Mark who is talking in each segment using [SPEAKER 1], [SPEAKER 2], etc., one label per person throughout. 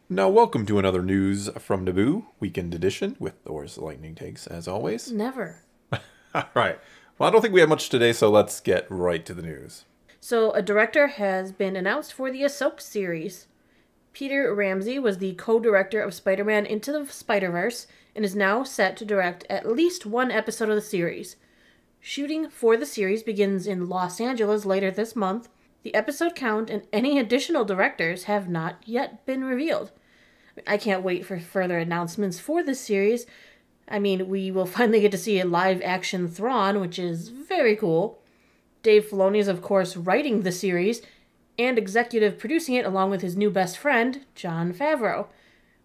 [SPEAKER 1] Now, welcome to another News from Naboo Weekend Edition with Thor's Lightning Takes, as always.
[SPEAKER 2] Never.
[SPEAKER 1] All right. Well, I don't think we have much today, so let's get right to the news.
[SPEAKER 2] So, a director has been announced for the Ahsoka series. Peter Ramsey was the co-director of Spider-Man Into the Spider-Verse and is now set to direct at least one episode of the series. Shooting for the series begins in Los Angeles later this month. The episode count and any additional directors have not yet been revealed. I can't wait for further announcements for this series. I mean, we will finally get to see a live-action Thrawn, which is very cool. Dave Filoni is, of course, writing the series and executive producing it along with his new best friend, Jon Favreau.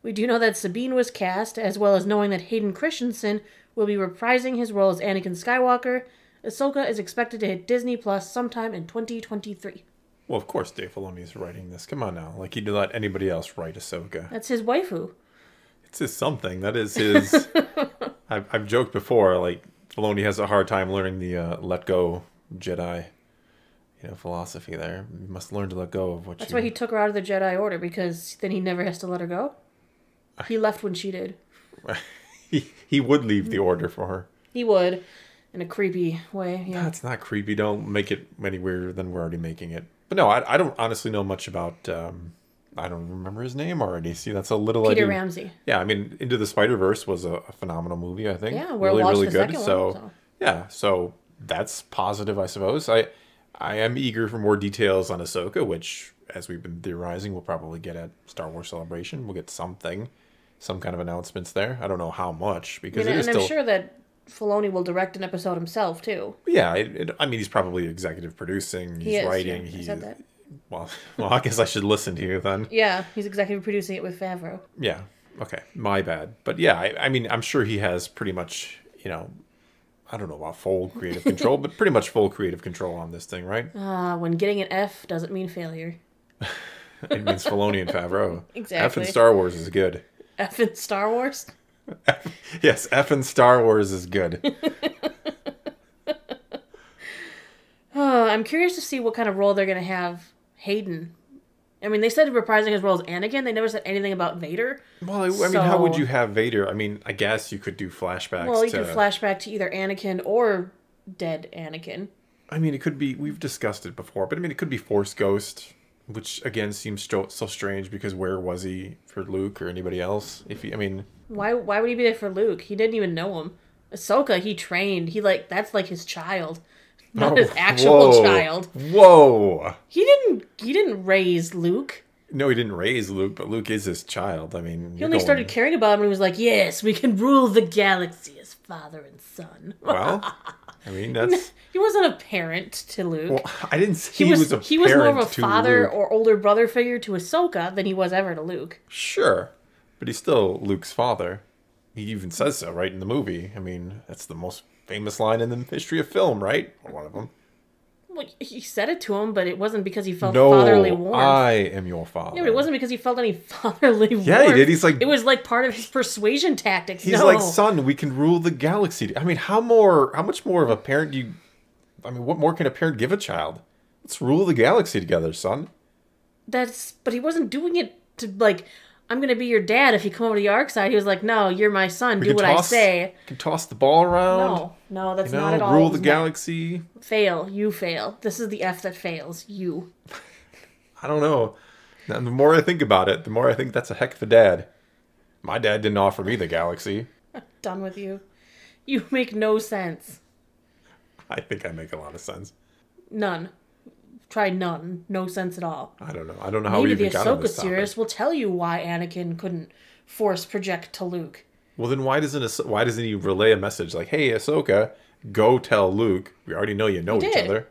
[SPEAKER 2] We do know that Sabine was cast, as well as knowing that Hayden Christensen will be reprising his role as Anakin Skywalker. Ahsoka is expected to hit Disney Plus sometime in 2023.
[SPEAKER 1] Well, of course, Dave Filoni is writing this. Come on now. Like, he'd let anybody else write Ahsoka.
[SPEAKER 2] That's his waifu.
[SPEAKER 1] It's his something. That is his... I've joked before, like, Filoni has a hard time learning the let go Jedi, philosophy there. You must learn to let go of what
[SPEAKER 2] That's why he took her out of the Jedi Order, because then he never has to let her go. He left when she did.
[SPEAKER 1] he would leave the Order for her.
[SPEAKER 2] He would, in a creepy way. Yeah.
[SPEAKER 1] That's not creepy. Don't make it any weirder than we're already making it. But no, I don't honestly know much about... I don't remember his name already. See, that's a little...
[SPEAKER 2] Peter Ramsey.
[SPEAKER 1] Yeah, I mean, Into the Spider-Verse was a phenomenal movie, I think.
[SPEAKER 2] Yeah, we're
[SPEAKER 1] really,
[SPEAKER 2] watching
[SPEAKER 1] really
[SPEAKER 2] the
[SPEAKER 1] good.
[SPEAKER 2] second
[SPEAKER 1] So,
[SPEAKER 2] one. So.
[SPEAKER 1] yeah, so that's positive, I suppose. I am eager for more details on Ahsoka, which, as we've been theorizing, we'll probably get at Star Wars Celebration. We'll get something, some kind of announcements there. I don't know how much, because it is
[SPEAKER 2] and
[SPEAKER 1] still...
[SPEAKER 2] I'm sure that Filoni will direct an episode himself, too.
[SPEAKER 1] Yeah, I mean, he's probably executive producing, he's writing.
[SPEAKER 2] Yeah, I said that.
[SPEAKER 1] Well, I guess I should listen to you then.
[SPEAKER 2] Yeah, he's executive producing it with Favreau.
[SPEAKER 1] Yeah, okay, my bad. But yeah, I mean, I'm sure he has pretty much, I don't know about full creative control, but pretty much full creative control on this thing, right?
[SPEAKER 2] When getting an F doesn't mean failure.
[SPEAKER 1] It means Filoni and Favreau.
[SPEAKER 2] Exactly.
[SPEAKER 1] F in Star Wars is good.
[SPEAKER 2] F in Star Wars?
[SPEAKER 1] Yes, F in Star Wars is good.
[SPEAKER 2] I'm curious to see what kind of role they're going to have Hayden. I mean, they said reprising his role as Anakin. They never said anything about Vader.
[SPEAKER 1] Well, I mean, how would you have Vader? I mean, I guess you could do flashbacks.
[SPEAKER 2] Well, you could flashback to either Anakin or dead Anakin.
[SPEAKER 1] I mean, it could be... We've discussed it before, but I mean, it could be Force Ghost, which, again, seems so strange because where was he for Luke or anybody else?
[SPEAKER 2] Why would he be there for Luke? He didn't even know him. Ahsoka, he trained. That's like his child. Not his actual child.
[SPEAKER 1] Whoa!
[SPEAKER 2] He didn't raise Luke.
[SPEAKER 1] No, he didn't raise Luke, but Luke is his child. I mean,
[SPEAKER 2] he only started caring about him when he was like, "Yes, we can rule the galaxy as father and son."
[SPEAKER 1] Well, I mean, that's...
[SPEAKER 2] He wasn't a parent to Luke.
[SPEAKER 1] Well, I didn't say
[SPEAKER 2] he was more of a father or older brother figure to Ahsoka than he was ever to Luke.
[SPEAKER 1] Sure, but he's still Luke's father. He even says so, right, in the movie. I mean, that's the most famous line in the history of film, right? Or one of them.
[SPEAKER 2] Well, he said it to him, but it wasn't because he felt fatherly warmth.
[SPEAKER 1] I am your father.
[SPEAKER 2] Yeah, but it wasn't because he felt any fatherly warmth.
[SPEAKER 1] Yeah, he did. He's like...
[SPEAKER 2] It was like part of his persuasion tactics.
[SPEAKER 1] He's like, son, we can rule the galaxy. I mean, how much more of a parent do you... I mean, what more can a parent give a child? Let's rule the galaxy together, son.
[SPEAKER 2] But he wasn't doing it to, like... I'm going to be your dad if you come over to the arc side. He was like, no, you're my son. Do what I say.
[SPEAKER 1] Can toss the ball around.
[SPEAKER 2] No, that's not at all.
[SPEAKER 1] Rule the galaxy.
[SPEAKER 2] Fail. You fail. This is the F that fails. You.
[SPEAKER 1] I don't know. Now, the more I think about it, the more I think that's a heck of a dad. My dad didn't offer me the galaxy.
[SPEAKER 2] I'm done with you. You make no sense.
[SPEAKER 1] I think I make a lot of sense.
[SPEAKER 2] None. Try none. No sense at all.
[SPEAKER 1] I don't know. I don't know how we even got on this topic.
[SPEAKER 2] Maybe the Ahsoka series will tell you why Anakin couldn't force project to Luke.
[SPEAKER 1] Well, then why doesn't he relay a message like, "Hey, Ahsoka, go tell Luke. We already know you know each other."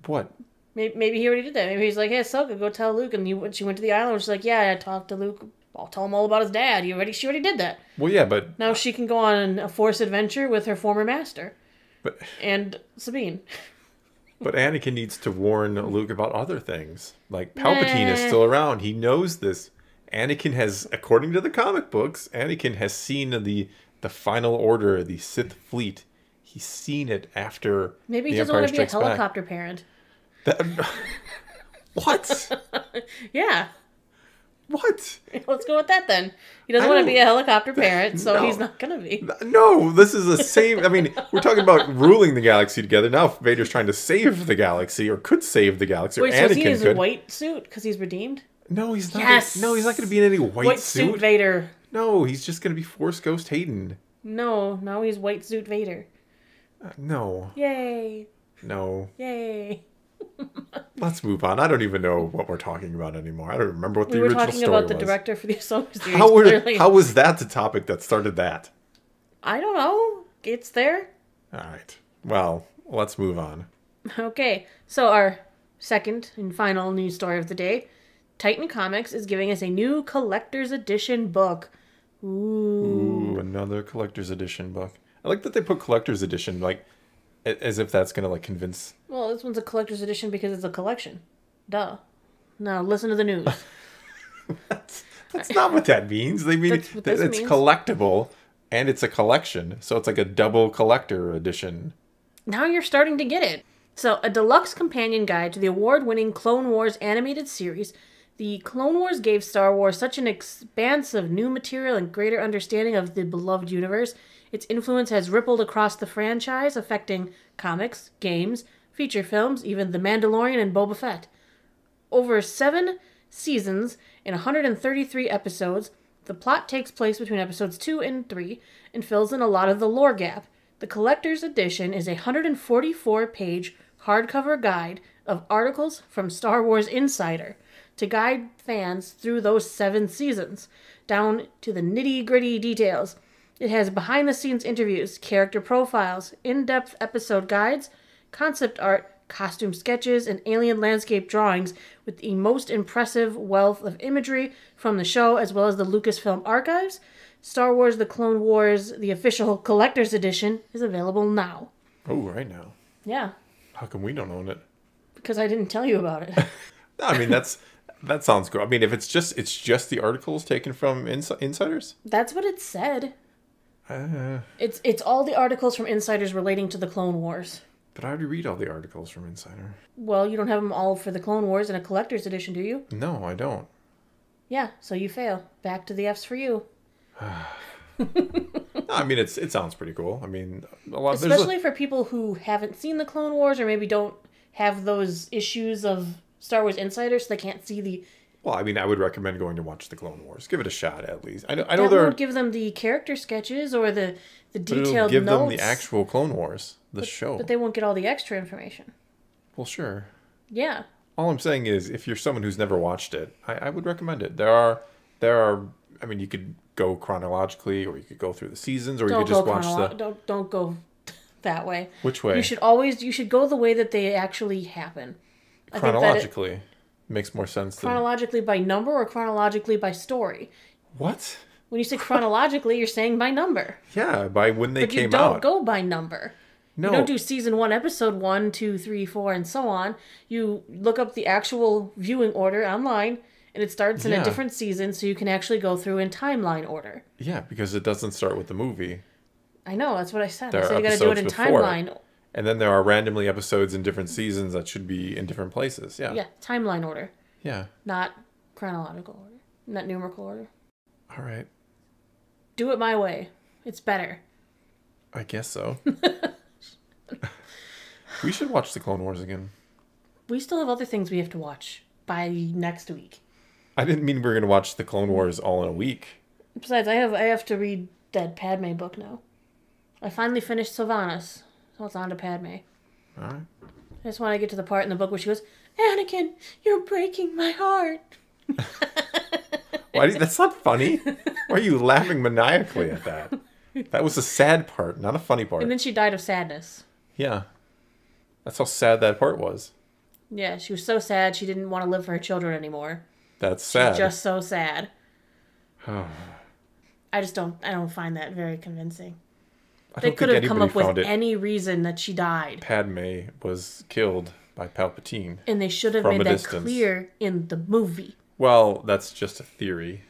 [SPEAKER 1] What?
[SPEAKER 2] Maybe he already did that. Maybe he's like, "Hey, Ahsoka, go tell Luke." And she went to the island. She's like, "Yeah, I talked to Luke. I'll tell him all about his dad." She already did that.
[SPEAKER 1] Well, yeah, but
[SPEAKER 2] now she can go on a Force adventure with her former master.
[SPEAKER 1] But
[SPEAKER 2] and Sabine.
[SPEAKER 1] But Anakin needs to warn Luke about other things. Like, Palpatine is still around. He knows this. Anakin has, according to the comic books, Anakin has seen the final order, the Sith fleet. He's seen it after
[SPEAKER 2] Maybe he
[SPEAKER 1] the
[SPEAKER 2] doesn't
[SPEAKER 1] Empire
[SPEAKER 2] want to be a
[SPEAKER 1] Strikes
[SPEAKER 2] helicopter
[SPEAKER 1] Back.
[SPEAKER 2] parent.
[SPEAKER 1] What?
[SPEAKER 2] Yeah.
[SPEAKER 1] What?
[SPEAKER 2] Let's go with that then. He doesn't
[SPEAKER 1] I
[SPEAKER 2] want to
[SPEAKER 1] don't-
[SPEAKER 2] be a helicopter parent, so
[SPEAKER 1] No.
[SPEAKER 2] he's not gonna be.
[SPEAKER 1] No, this is the same. I mean, we're talking about ruling the galaxy together. Now Vader's trying to save the galaxy, or could save the galaxy,
[SPEAKER 2] Wait,
[SPEAKER 1] or
[SPEAKER 2] so is he in
[SPEAKER 1] Anakin
[SPEAKER 2] his
[SPEAKER 1] could.
[SPEAKER 2] white suit because he's redeemed?
[SPEAKER 1] No, he's not.
[SPEAKER 2] Yes!
[SPEAKER 1] No, he's not going to be in any white
[SPEAKER 2] suit Vader.
[SPEAKER 1] No, he's just going to be Force Ghost Hayden.
[SPEAKER 2] No, now he's white suit Vader.
[SPEAKER 1] No,
[SPEAKER 2] Yay!
[SPEAKER 1] no.
[SPEAKER 2] Yay!
[SPEAKER 1] Let's move on. I don't even know what we're talking about anymore. I don't remember what
[SPEAKER 2] We
[SPEAKER 1] the
[SPEAKER 2] were
[SPEAKER 1] original
[SPEAKER 2] talking
[SPEAKER 1] story
[SPEAKER 2] about the
[SPEAKER 1] was.
[SPEAKER 2] director for the Ahsoka series.
[SPEAKER 1] How how was that the topic that started that?
[SPEAKER 2] I don't know. It's there.
[SPEAKER 1] All right. Well, let's move on.
[SPEAKER 2] Okay, so our second and final news story of the day. Titan Comics is giving us a new collector's edition book.
[SPEAKER 1] Ooh, another collector's edition book. I like that they put collector's edition, like, as if that's gonna like convince.
[SPEAKER 2] Well, this one's a collector's edition because it's a collection. Duh. Now listen to the news.
[SPEAKER 1] That's not what that means. They mean
[SPEAKER 2] That's what this
[SPEAKER 1] it's
[SPEAKER 2] means.
[SPEAKER 1] collectible and it's a collection, so it's like a double collector edition.
[SPEAKER 2] Now you're starting to get it. So, a deluxe companion guide to the award-winning Clone Wars animated series. The Clone Wars gave Star Wars such an expanse of new material and greater understanding of the beloved universe. Its influence has rippled across the franchise, affecting comics, games, feature films, even The Mandalorian and Boba Fett. Over 7 seasons and 133 episodes, the plot takes place between episodes 2 and 3 and fills in a lot of the lore gap. The collector's edition is a 144-page hardcover guide of articles from Star Wars Insider to guide fans through those 7 seasons, down to the nitty-gritty details. It has behind-the-scenes interviews, character profiles, in-depth episode guides, concept art, costume sketches, and alien landscape drawings with the most impressive wealth of imagery from the show as well as the Lucasfilm archives. Star Wars The Clone Wars, the official collector's edition, is available now.
[SPEAKER 1] Oh, right now.
[SPEAKER 2] Yeah,
[SPEAKER 1] How come we don't own it?
[SPEAKER 2] because I didn't tell you about it.
[SPEAKER 1] No, I mean that sounds cool. I mean, if it's just the articles taken from insiders.
[SPEAKER 2] That's what it said.
[SPEAKER 1] Uh,
[SPEAKER 2] It's all the articles from insiders relating to the Clone Wars.
[SPEAKER 1] but I already read all the articles from Insider.
[SPEAKER 2] Well, you don't have them all for the Clone Wars in a collector's edition, do you?
[SPEAKER 1] No, I don't.
[SPEAKER 2] Yeah, so you fail. Back to the F's for you.
[SPEAKER 1] No, I mean, it sounds pretty cool. I mean, a lot.
[SPEAKER 2] Especially for people who haven't seen the Clone Wars or maybe don't have those issues of Star Wars Insider, so they can't see the...
[SPEAKER 1] Well, I mean, I would recommend going to watch the Clone Wars. Give it a shot at least. I know
[SPEAKER 2] That
[SPEAKER 1] they're.
[SPEAKER 2] won't give them the character sketches or the
[SPEAKER 1] But it'll
[SPEAKER 2] detailed
[SPEAKER 1] give
[SPEAKER 2] notes.
[SPEAKER 1] them the actual Clone Wars, the show.
[SPEAKER 2] But they won't get all the extra information.
[SPEAKER 1] Well, sure.
[SPEAKER 2] Yeah.
[SPEAKER 1] All I'm saying is, if you're someone who's never watched it, I would recommend it. There are. I mean, you could go chronologically, or you could go through the seasons, or you could just watch the.
[SPEAKER 2] Don't go that way.
[SPEAKER 1] Which way?
[SPEAKER 2] You should go the way that they actually happen. I think that
[SPEAKER 1] Chronologically makes more sense than
[SPEAKER 2] chronologically by number or chronologically by story.
[SPEAKER 1] what?
[SPEAKER 2] When you say chronologically, you're saying by number.
[SPEAKER 1] Yeah, by when they
[SPEAKER 2] But you
[SPEAKER 1] came
[SPEAKER 2] don't
[SPEAKER 1] out.
[SPEAKER 2] go by number.
[SPEAKER 1] No,
[SPEAKER 2] You don't do season 1, episode 1, 2, 3, 4, and so on. You look up the actual viewing order online, and it starts in
[SPEAKER 1] Yeah.
[SPEAKER 2] a different season, so you can actually go through in timeline order.
[SPEAKER 1] yeah, because it doesn't start with the movie,
[SPEAKER 2] I know, that's what I said.
[SPEAKER 1] There
[SPEAKER 2] I
[SPEAKER 1] are
[SPEAKER 2] said you gotta do it in
[SPEAKER 1] episodes before.
[SPEAKER 2] timeline.
[SPEAKER 1] and then there are randomly episodes in different seasons that should be in different places. Yeah,
[SPEAKER 2] Yeah, timeline order,
[SPEAKER 1] yeah.
[SPEAKER 2] not chronological order, not numerical order.
[SPEAKER 1] All right,
[SPEAKER 2] Do it my way. It's better.
[SPEAKER 1] I guess so. We should watch the Clone Wars again.
[SPEAKER 2] We still have other things we have to watch by next week.
[SPEAKER 1] I didn't mean we were going to watch the Clone Wars all in a week.
[SPEAKER 2] Besides, I have to read that Padme book now. I finally finished Sylvanas, so it's on to Padme.
[SPEAKER 1] All right.
[SPEAKER 2] I just want to get to the part in the book where she goes, "Anakin, you're breaking my heart."
[SPEAKER 1] That's not funny. Why are you laughing maniacally at that? That was a sad part, not a funny part.
[SPEAKER 2] And then she died of sadness.
[SPEAKER 1] Yeah. That's how sad that part was.
[SPEAKER 2] Yeah, she was so sad she didn't want to live for her children anymore.
[SPEAKER 1] That's sad.
[SPEAKER 2] Just so sad. I don't find that very convincing.
[SPEAKER 1] I
[SPEAKER 2] They
[SPEAKER 1] don't
[SPEAKER 2] could
[SPEAKER 1] think
[SPEAKER 2] have come
[SPEAKER 1] anybody
[SPEAKER 2] up with
[SPEAKER 1] found it.
[SPEAKER 2] any reason that she died.
[SPEAKER 1] Padme was killed by Palpatine.
[SPEAKER 2] And they should have
[SPEAKER 1] From
[SPEAKER 2] made
[SPEAKER 1] a
[SPEAKER 2] that
[SPEAKER 1] distance.
[SPEAKER 2] clear in the movie.
[SPEAKER 1] Well, that's just a theory.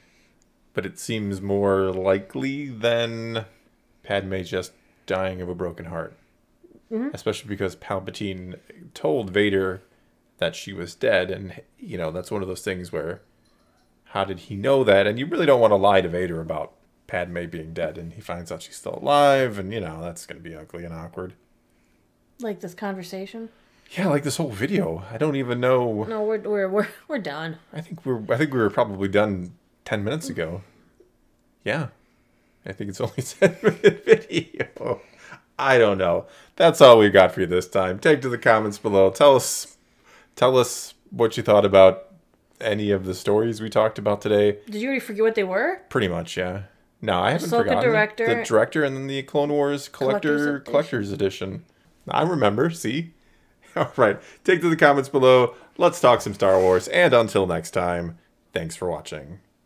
[SPEAKER 1] But it seems more likely than Padme just dying of a broken heart.
[SPEAKER 2] Mm-hmm.
[SPEAKER 1] Especially because Palpatine told Vader that she was dead. And, that's one of those things where how did he know that? And you really don't want to lie to Vader about Padme being dead, and he finds out she's still alive, and, you know, that's going to be ugly and awkward.
[SPEAKER 2] Like this conversation?
[SPEAKER 1] Yeah, like this whole video. I don't even know.
[SPEAKER 2] No, we're done.
[SPEAKER 1] I think we were probably done 10 minutes ago. Yeah. I think it's only a 10-minute video. I don't know. That's all we got for you this time. Take to the comments below. Tell us what you thought about any of the stories we talked about today.
[SPEAKER 2] Did you already forget what they were?
[SPEAKER 1] Pretty much, yeah. No, I haven't
[SPEAKER 2] Ahsoka
[SPEAKER 1] forgotten.
[SPEAKER 2] director.
[SPEAKER 1] The director and then the Clone Wars Collector's Edition. I remember, see? All right. Take to the comments below. Let's talk some Star Wars. And until next time, thanks for watching.